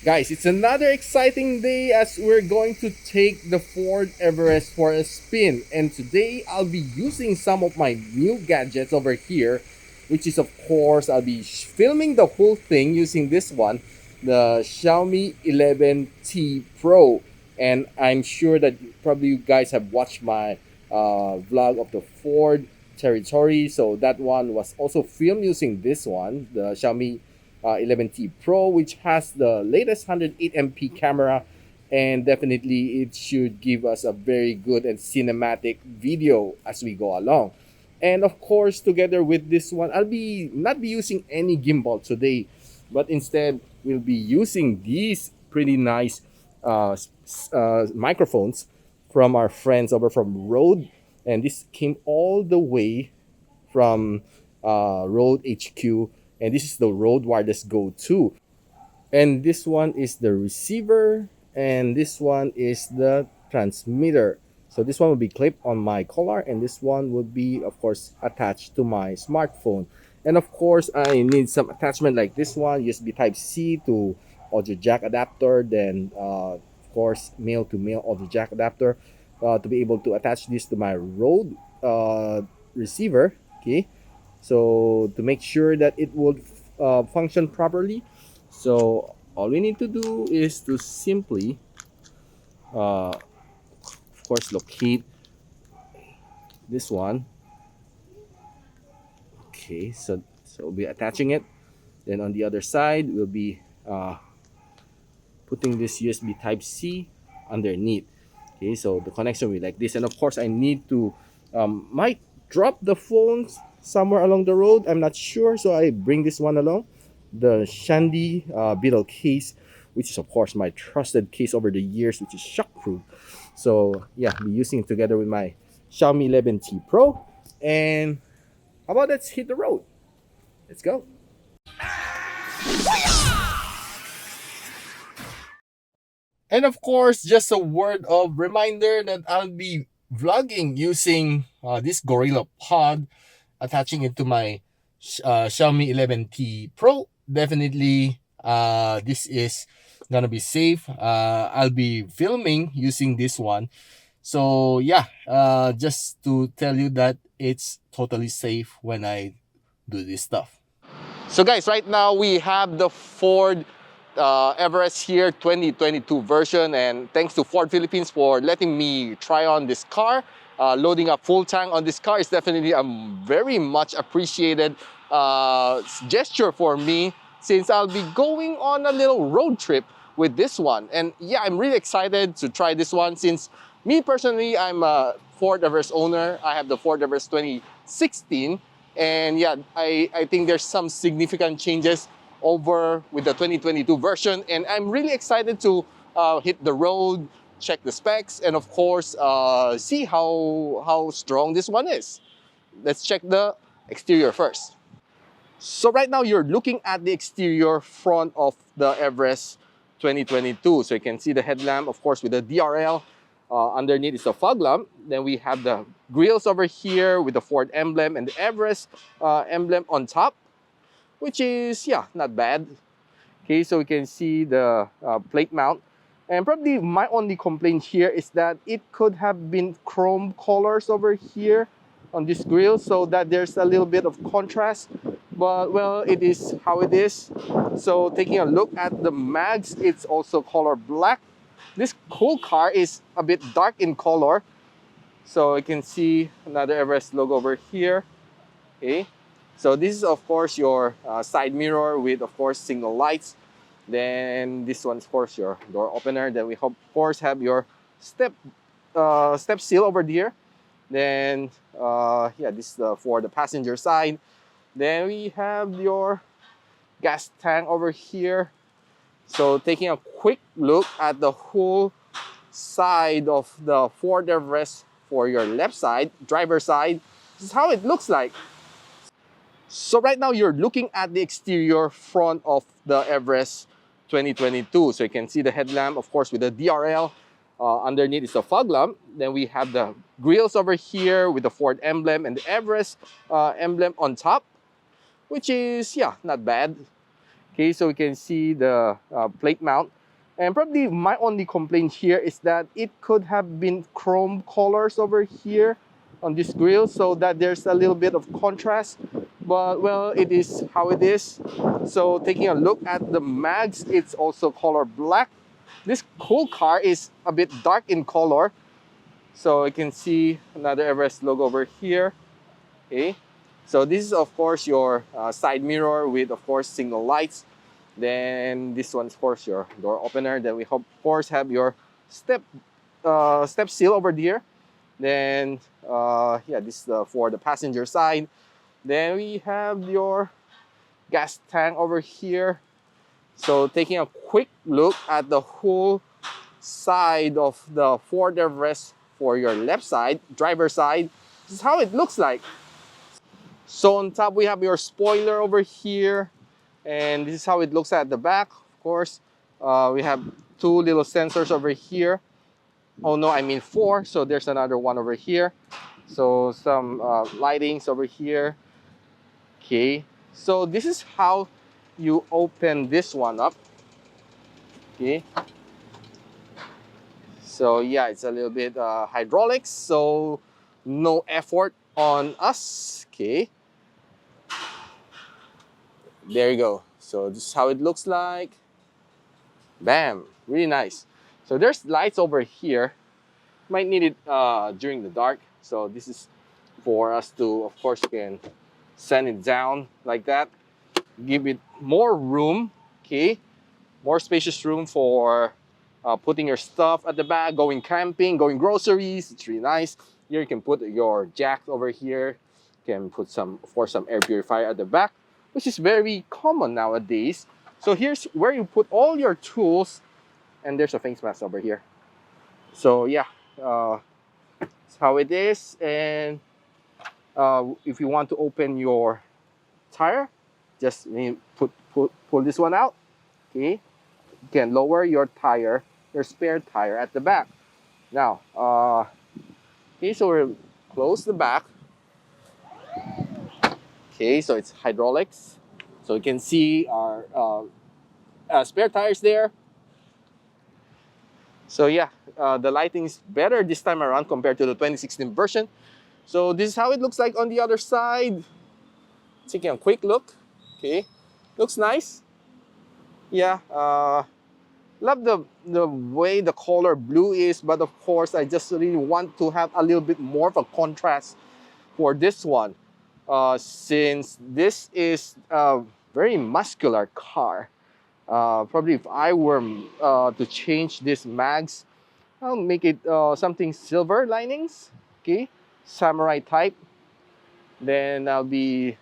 Guys, it's another exciting day as we're going to take the Ford Everest for a spin. And today I'll be using some of my new gadgets over here, which is of course I'll be filming the whole thing using this one, the Xiaomi 11T Pro. And I'm sure that probably you guys have watched my vlog of the Ford territory. So that one was also filmed using this one, the Xiaomi 11T Pro, which has the latest 108 MP camera, and definitely it should give us a very good and cinematic video as we go along. And of course, together with this one, I'll be not be using any gimbal today, but instead we'll be using these pretty nice microphones from our friends over from Rode, and this came all the way from Rode HQ, and this is the Rode Wireless Go 2. And this one is the receiver, and this one is the transmitter. So this one will be clipped on my collar, and this one would be, of course, attached to my smartphone. And of course, I need some attachment like this one, USB Type-C to audio jack adapter, then of course, male to male audio jack adapter to be able to attach this to my Rode receiver. Okay, so to make sure that it would function properly, so all we need to do is to simply of course locate this one. Okay, so we'll be attaching it, then on the other side we'll be putting this USB Type-C underneath. Okay, so the connection will be like this, and of course I need to might drop the phones somewhere along the road, I'm not sure, so I bring this one along, the Shandy Beetle case, which is of course my trusted case over the years, which is shockproof. So yeah, I'll be using it together with my Xiaomi 11T Pro. And how about let's hit the road? Let's go. And of course, just a word of reminder that I'll be vlogging using this Gorilla Pod, attaching it to my Xiaomi 11T Pro. Definitely, this is gonna be safe. I'll be filming using this one. So yeah, just to tell you that it's totally safe when I do this stuff. So guys, right now we have the Ford Everest here 2022 version, and thanks to Ford Philippines for letting me try on this car. Loading up full tank on this car is definitely a very much appreciated gesture for me, since I'll be going on a little road trip with this one. And yeah, I'm really excited to try this one, since me personally, I'm a Ford Everest owner. I have the Ford Everest 2016, and yeah, I think there's some significant changes over with the 2022 version, and I'm really excited to hit the road, check the specs, and of course see how strong this one is. Let's check the exterior first. So right now you're looking at the exterior front of the Everest 2022. So you can see the headlamp, of course, with the DRL. Underneath is the fog lamp. Then we have the grills over here with the Ford emblem and the Everest emblem on top, which is, yeah, not bad. Okay, so we can see the plate mount. And probably my only complaint here is that it could have been chrome colors over here on this grill, so that there's a little bit of contrast. But well, it is how it is. So taking a look at the mags, it's also color black. This whole car is a bit dark in color. So you can see another Everest logo over here. Okay. So this is of course your side mirror with of course signal lights. Then this one's of course your door opener. Then we of course have your step seal over here. Then yeah, this is for the passenger side. Then we have your gas tank over here. So taking a quick look at the whole side of the Ford Everest for your left side, driver side, this is how it looks like. So right now you're looking at the exterior front of the Everest 2022. So you can see the headlamp, of course, with the DRL. Underneath is the fog lamp. Then we have the grills over here with the Ford emblem and the Everest emblem on top, which is, yeah, not bad. Okay, so you can see the plate mount. And probably my only complaint here is that it could have been chrome colors over here on this grill, so that there's a little bit of contrast. But well, it is how it is. So taking a look at the mags, it's also color black. This cool car is a bit dark in color. So you can see another Everest logo over here. Okay, so this is of course your side mirror with of course signal lights. Then this one's of course your door opener. Then we of course have your step seal over there. Then yeah, this is for the passenger side. Then we have your gas tank over here. So taking a quick look at the whole side of the Ford Everest for your left side, driver side, this is how it looks like. So on top we have your spoiler over here, and this is how it looks at the back. Of course, we have two little sensors over here. Oh no, I mean four. So there's another one over here. So some lightings over here. Okay, so this is how you open this one up. Okay, so yeah, it's a little bit hydraulics, so no effort on us. Okay, there you go. So this is how it looks like. Bam, really nice. So there's lights over here. Might need it during the dark. So this is for us to, of course, you can send it down like that. Give it more room, okay? More spacious room for putting your stuff at the back, going camping, going groceries. It's really nice. Here you can put your jack over here. You can put some, of course, some air purifier at the back, which is very common nowadays. So here's where you put all your tools, and there's a face mask over here. So yeah, that's how it is. And if you want to open your tire, just pull this one out. Okay, you can lower your tire, your spare tire at the back. Now, okay, so we'll close the back. Okay, so it's hydraulics. So you can see our spare tires there. So yeah, the lighting is better this time around compared to the 2016 version. So this is how it looks like on the other side. Taking a quick look. Okay, looks nice. Yeah, love the way the color blue is, but of course I just really want to have a little bit more of a contrast for this one, since this is a very muscular car. Probably if I were to change this mags, I'll make it something silver linings, okay, samurai type. Then I'll be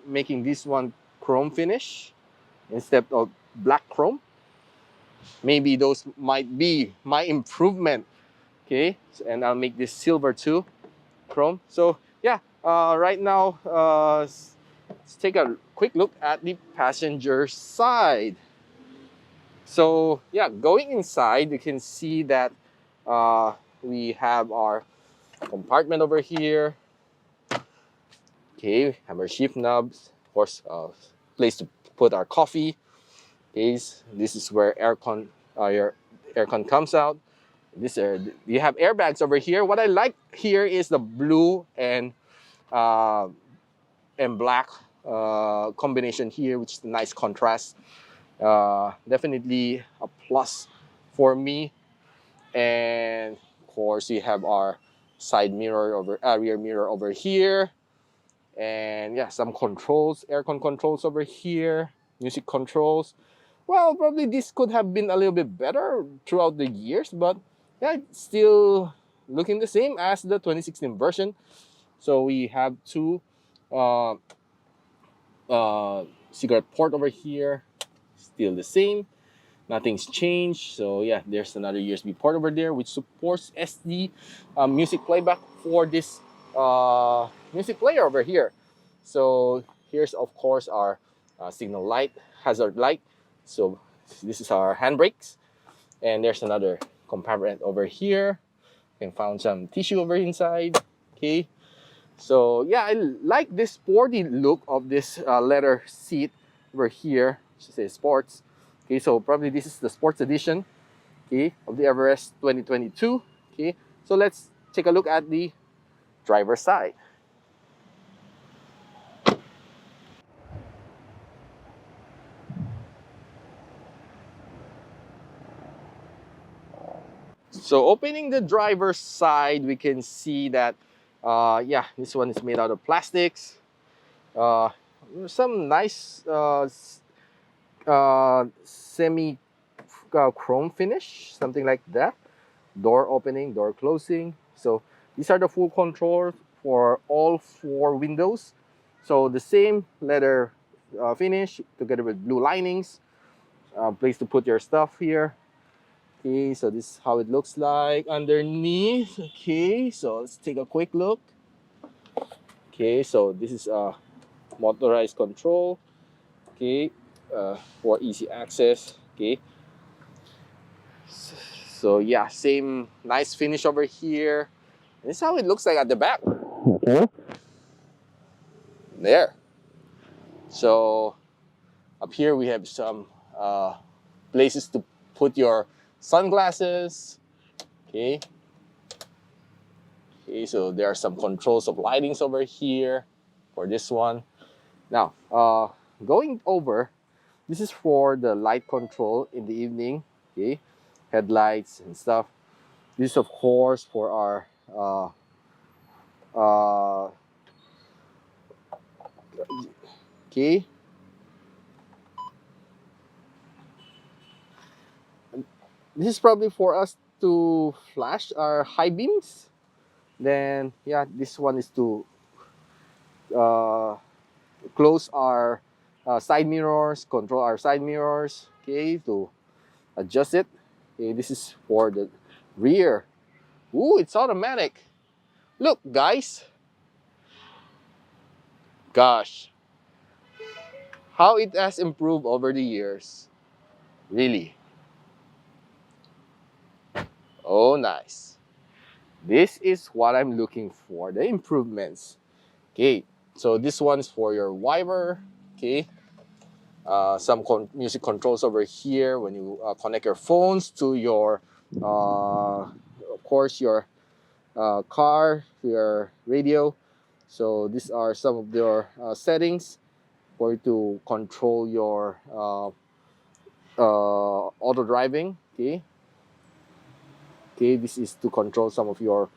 making this one chrome finish instead of black chrome. Maybe those might be my improvement, okay? And I'll make this silver too, chrome. So yeah, right now, let's take a quick look at the passenger side. So yeah, going inside, you can see that we have our compartment over here. Okay, we have our shift knobs, of course, place to put our coffee. Okay, this is where your aircon comes out. You have airbags over here. What I like here is the blue and black combination here, which is a nice contrast. Definitely a plus for me. And of course, we have our side mirror rear mirror over here, and yeah, some controls, aircon controls over here, music controls. Well, probably this could have been a little bit better throughout the years, but yeah, it's still looking the same as the 2016 version. So we have two cigarette port over here, still the same. Nothing's changed. So yeah, there's another USB port over there which supports SD music playback for this music player over here. So here's of course our signal light, hazard light. So this is our handbrakes, and there's another compartment over here. You can find some tissue over inside. Okay, so yeah, I like this sporty look of this leather seat over here. should say sports. Okay, so probably this is the sports edition, okay, of the Everest 2022. Okay, so let's take a look at the driver's side. So opening the driver's side, we can see that, yeah, this one is made out of plastics. Uh, some nice semi chrome finish, something like that. Door opening, door closing. So these are the full controls for all four windows. So the same leather finish together with blue linings. Place to put your stuff here. Okay, so this is how it looks like underneath. Okay, so let's take a quick look. Okay, so this is a motorized control. Okay, for easy access. Okay, so yeah, same nice finish over here. This is how it looks like at the back. There. So up here we have some places to put your sunglasses. Okay. Okay, so there are some controls of lightings over here for this one. Now, going over, this is for the light control in the evening. Okay, headlights and stuff. This is of course for our okay. This is probably for us to flash our high beams. Then yeah, this one is to uh, close our side mirrors, control our side mirrors. Okay, to adjust it. Okay, this is for the rear. Ooh, it's automatic. Look, guys. Gosh, how it has improved over the years. Really. Oh, nice. This is what I'm looking for, the improvements. Okay, so this one's for your wiper. Okay, some music controls over here when you connect your phones to your, of course, your car, your radio. So these are some of your settings for you to control your auto driving. Okay, okay, this is to control some of your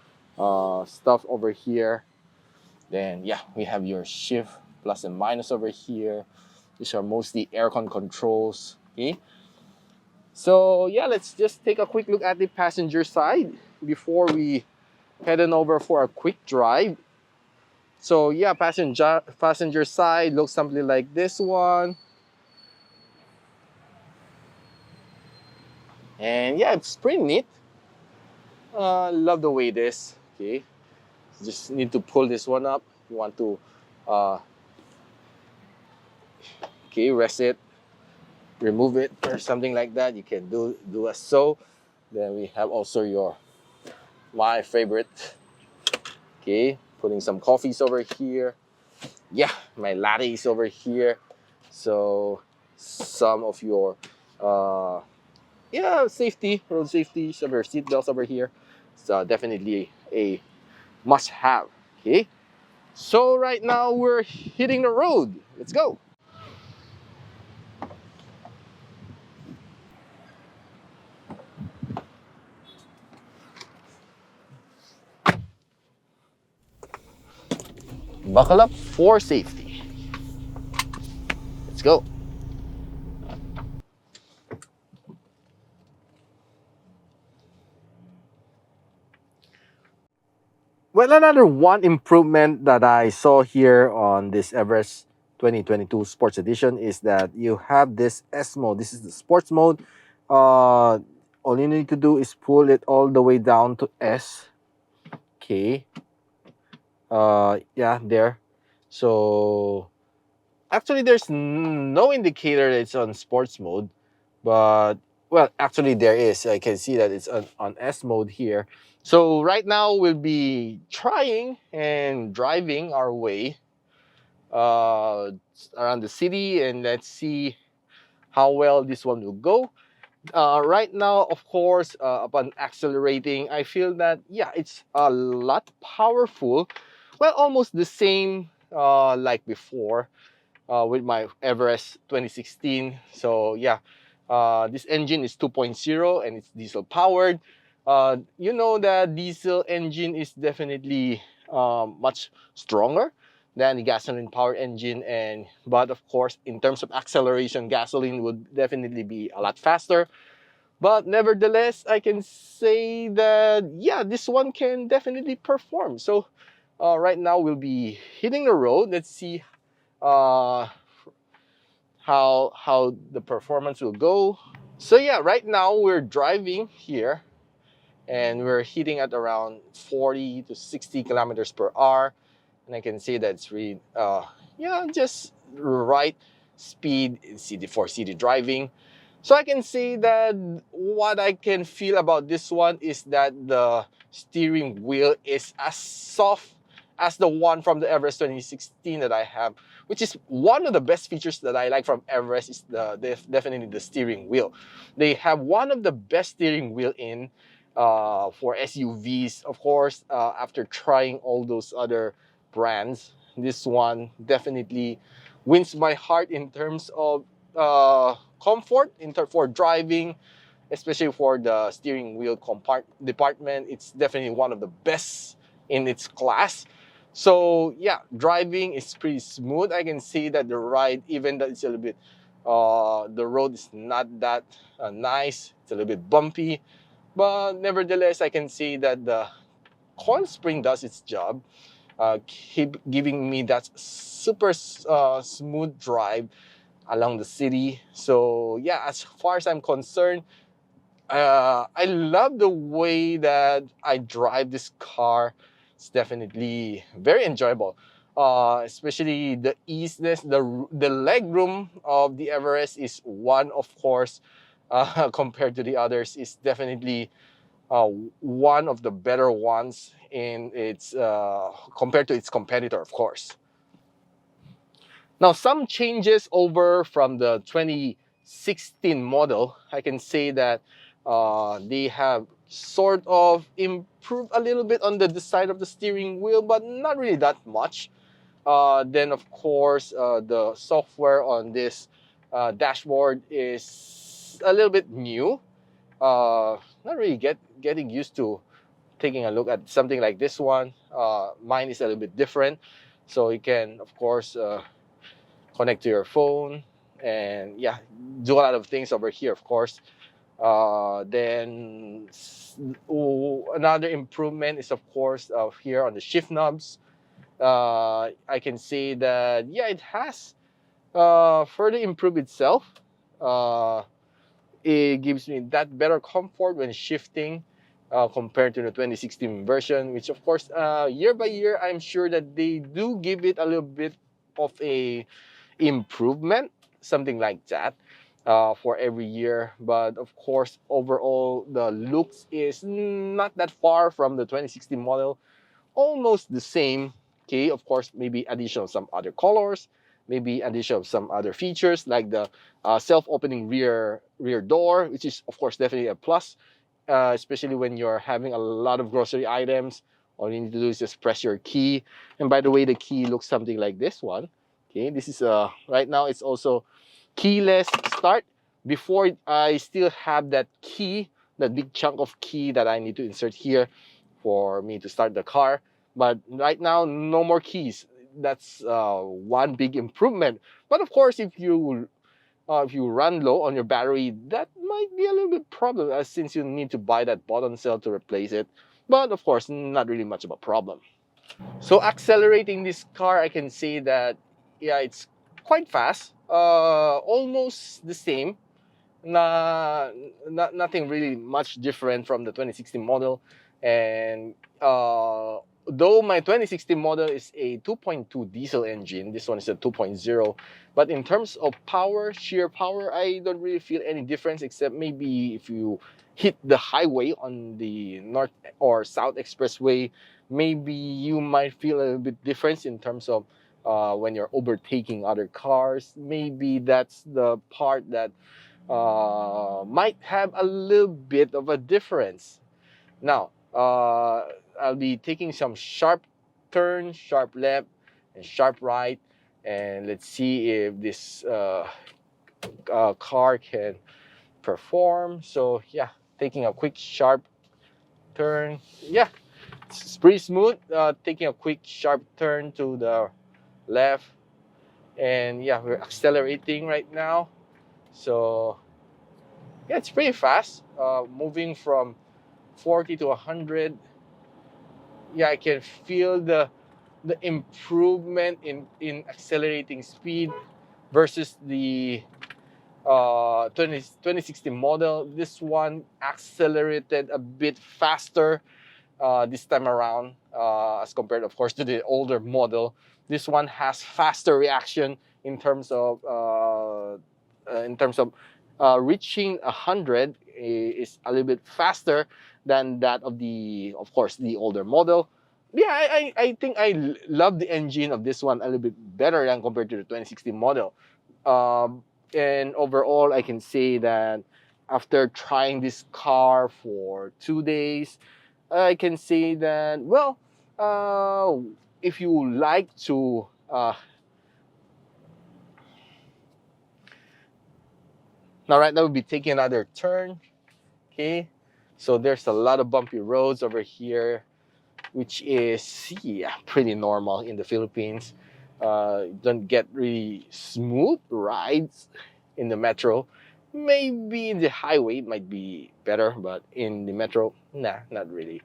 stuff over here. Then yeah, we have your shift plus and minus over here. These are mostly aircon controls. Okay, so yeah, let's just take a quick look at the passenger side before we head on over for a quick drive. So yeah, passenger side looks something like this one. And yeah, it's pretty neat. Love the way it is. Okay, just need to pull this one up. You want to, uh, okay, rest it, remove it, or something like that. You can do as so. Then we have also your my favorite. Okay, putting some coffees over here. Yeah, my lattes over here. So some of your yeah, safety, road safety, some of your seat belts over here. So definitely a must have. Okay. So right now we're hitting the road. Let's go. Buckle up for safety. Let's go. Well, another one improvement that I saw here on this Everest 2022 Sports Edition is that you have this S mode. This is the sports mode. Uh, all you need to do is pull it all the way down to S. Okay. Yeah, there. So actually, there's no indicator that it's on sports mode, but well, actually there is. I can see that it's on S mode here. So right now we'll be trying and driving our way uh, around the city, and let's see how well this one will go. Right now, of course, upon accelerating, I feel that, yeah, it's a lot powerful. Well, almost the same like before with my Everest 2016. So yeah, this engine is 2.0 and it's diesel powered. You know that diesel engine is definitely much stronger than the gasoline powered engine, and but of course in terms of acceleration, gasoline would definitely be a lot faster. But nevertheless, I can say that, yeah, this one can definitely perform. So right now we'll be hitting the road. Let's see uh, how the performance will go. So yeah, right now we're driving here and we're hitting at around 40 to 60 kilometers per hour. And I can see that it's really, yeah, just right speed in for city driving. So I can say that what I can feel about this one is that the steering wheel is as soft as the one from the Everest 2016 that I have, which is one of the best features that I like from Everest is definitely the steering wheel. They have one of the best steering wheel in for SUVs. Of course, after trying all those other brands, this one definitely wins my heart in terms of comfort for driving, especially for the steering wheel department. It's definitely one of the best in its class. So yeah, driving is pretty smooth. I can see that the ride, even that it's a little bit, the road is not that nice. It's a little bit bumpy, but nevertheless, I can see that the coil spring does its job, keep giving me that super smooth drive along the city. So yeah, as far as I'm concerned, I love the way that I drive this car. It's definitely very enjoyable, especially the easiness, the leg room of the Everest is one, of course, compared to the others, is definitely one of the better ones in its compared to its competitor, of course. Now, some changes over from the 2016 model, I can say that they have sort of improved a little bit on the design of the steering wheel, but not really that much. Then, of course, the software on this dashboard is a little bit new. Not really getting used to taking a look at something like this one. Mine is a little bit different. So you can, of course, connect to your phone and yeah, do a lot of things over here, of course. Then another improvement is, of course, here on the shift knobs. I can say that, yeah, it has further improved itself. It gives me that better comfort when shifting compared to the 2016 version, which of course, year by year, I'm sure that they do give it a little bit of a improvement, something like that, for every year. But of course, overall, the looks is not that far from the 2016 model, almost the same. Okay, of course, maybe addition of some other colors, maybe addition of some other features like the self-opening rear door, which is of course definitely a plus, especially when you're having a lot of grocery items. All you need to do is just press your key. And by the way, the key looks something like this one. Okay, this is right now it's also keyless start. Before, I still have that key, that big chunk of key that I need to insert here for me to start the car. But right now, no more keys. That's one big improvement. But of course, if you run low on your battery, that might be a little bit problem, since you need to buy that button cell to replace it. But of course, not really much of a problem. So accelerating this car, I can say that, yeah, it's quite fast. Almost the same. Nothing really much different from the 2016 model. And though my 2016 model is a 2.2 diesel engine, this one is a 2.0. But in terms of power, sheer power, I don't really feel any difference, except maybe if you hit the highway on the north or south expressway, maybe you might feel a little bit difference in terms of when you're overtaking other cars. Maybe that's the part that might have a little bit of a difference. Now, I'll be taking some sharp turn, sharp left, and sharp right, and let's see if this car can perform. So yeah, taking a quick sharp turn. Yeah, it's pretty smooth. Taking a quick sharp turn to the left, and yeah, we're accelerating right now. So yeah, it's pretty fast. Moving from 40 to 100. Yeah, I can feel the improvement in accelerating speed versus the 2016 model. This one accelerated a bit faster this time around as compared, of course, to the older model. This one has faster reaction in terms of reaching 100 is a little bit faster than that of the, of course, the older model. Yeah, I think I love the engine of this one a little bit better than compared to the 2016 model. And overall, I can say that after trying this car for 2 days, I can say that, well, if you like to now right now we'll be taking another turn. Okay, so there's a lot of bumpy roads over here, which is, yeah, pretty normal in the Philippines. Don't get really smooth rides in the metro. Maybe in the highway it might be better, but in the metro, nah, not really.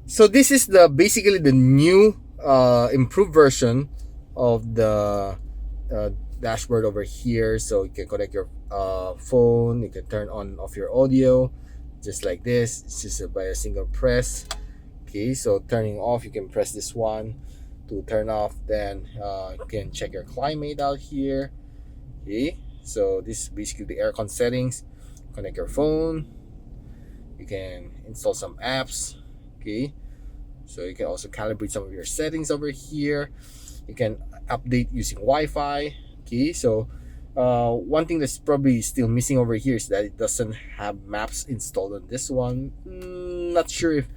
So this is the basically the new improved version of the uh, dashboard over here. So you can connect your phone, you can turn on off your audio just like this. It's just by a single press. Okay, so turning off, you can press this one to turn off. Then you can check your climate out here. Okay, so this is basically the aircon settings. Connect your phone, you can install some apps. Okay, so you can also calibrate some of your settings over here. You can update using Wi-Fi. Okay, so one thing that's probably still missing over here is that it doesn't have maps installed on this one. Not sure if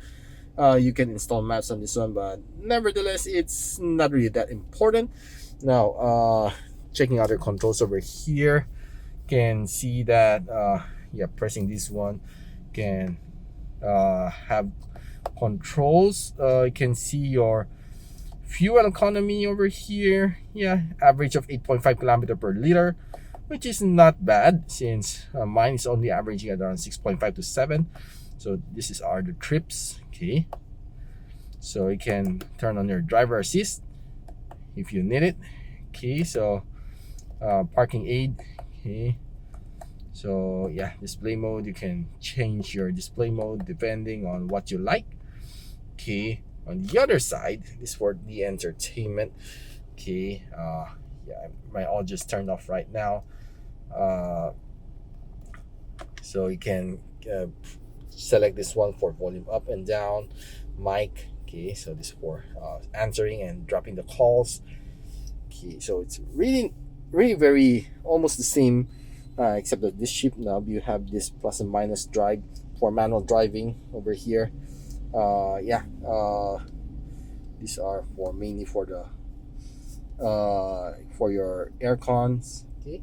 you can install maps on this one, but nevertheless, it's not really that important. Now, checking other controls over here, can see that yeah, pressing this one can have controls. You can see your fuel economy over here. Yeah, average of 8.5 kilometer per liter, which is not bad since mine is only averaging at around 6.5 to 7. So this is are the trips. Okay, so you can turn on your driver assist if you need it. Okay, so parking aid. Okay, so yeah, display mode, you can change your display mode depending on what you like. Okay, on the other side, this is for the entertainment. Okay, yeah, my all just turned off right now. So you can select this one for volume up and down, mic. Okay, so this is for answering and dropping the calls. Okay, so it's really very almost the same, except that this ship now you have this plus and minus drive for manual driving over here. Yeah, these are for mainly for the for your air cons. Okay.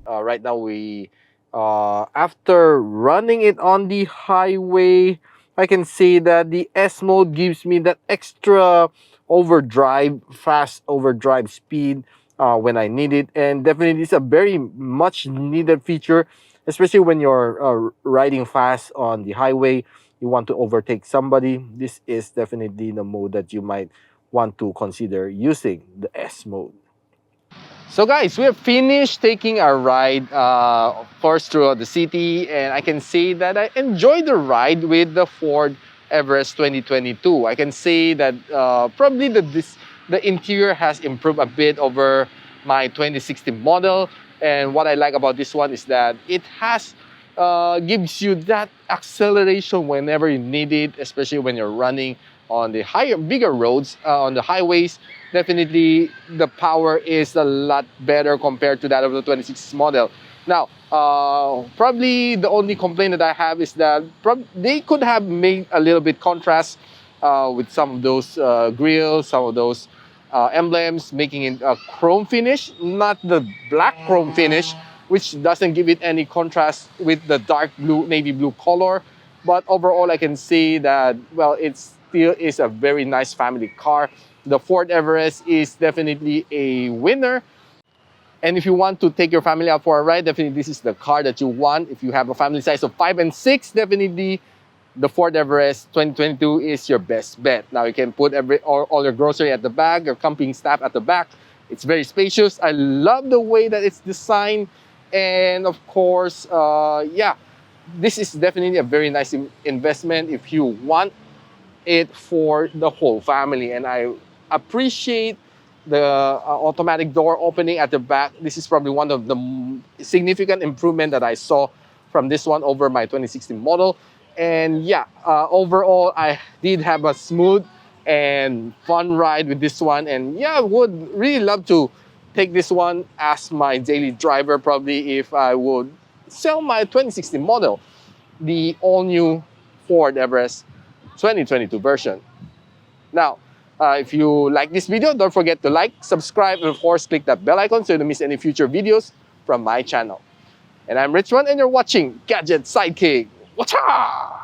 Right now we after running it on the highway, I can say that the S mode gives me that extra overdrive, fast overdrive speed when I need it, and definitely it's a very much needed feature, especially when you're riding fast on the highway. You want to overtake somebody. This is definitely the mode that you might want to consider using, the S mode. So guys, we have finished taking our ride, of course, throughout the city, and I can say that I enjoyed the ride with the Ford Everest 2022. I can say that probably the interior has improved a bit over my 2016 model, and what I like about this one is that it has gives you that acceleration whenever you need it, especially when you're running on the bigger roads, on the highways, definitely the power is a lot better compared to that of the 2060 model. Now, probably the only complaint that I have is that they could have made a little bit contrast with some of those grills, some of those emblems, making it a chrome finish, not the black chrome finish, which doesn't give it any contrast with the dark blue, navy blue color. But overall, I can say that, well, it still is a very nice family car. The Ford Everest is definitely a winner. And if you want to take your family out for a ride, definitely this is the car that you want. If you have a family size of 5 and 6, definitely the Ford Everest 2022 is your best bet. Now you can put all your grocery at the back, your camping stuff at the back. It's very spacious. I love the way that it's designed. And of course, yeah, this is definitely a very nice investment if you want it for the whole family. And I appreciate the automatic door opening at the back. This is probably one of the significant improvement that I saw from this one over my 2016 model. And yeah, overall, I did have a smooth and fun ride with this one. And yeah, I would really love to take this one as my daily driver, probably if I would sell my 2016 model, the all-new Ford Everest 2022 version. Now, if you like this video, don't forget to like, subscribe, and of course, click that bell icon so you don't miss any future videos from my channel. And I'm Richmond, and you're watching Gadget Sidekick. Watcha!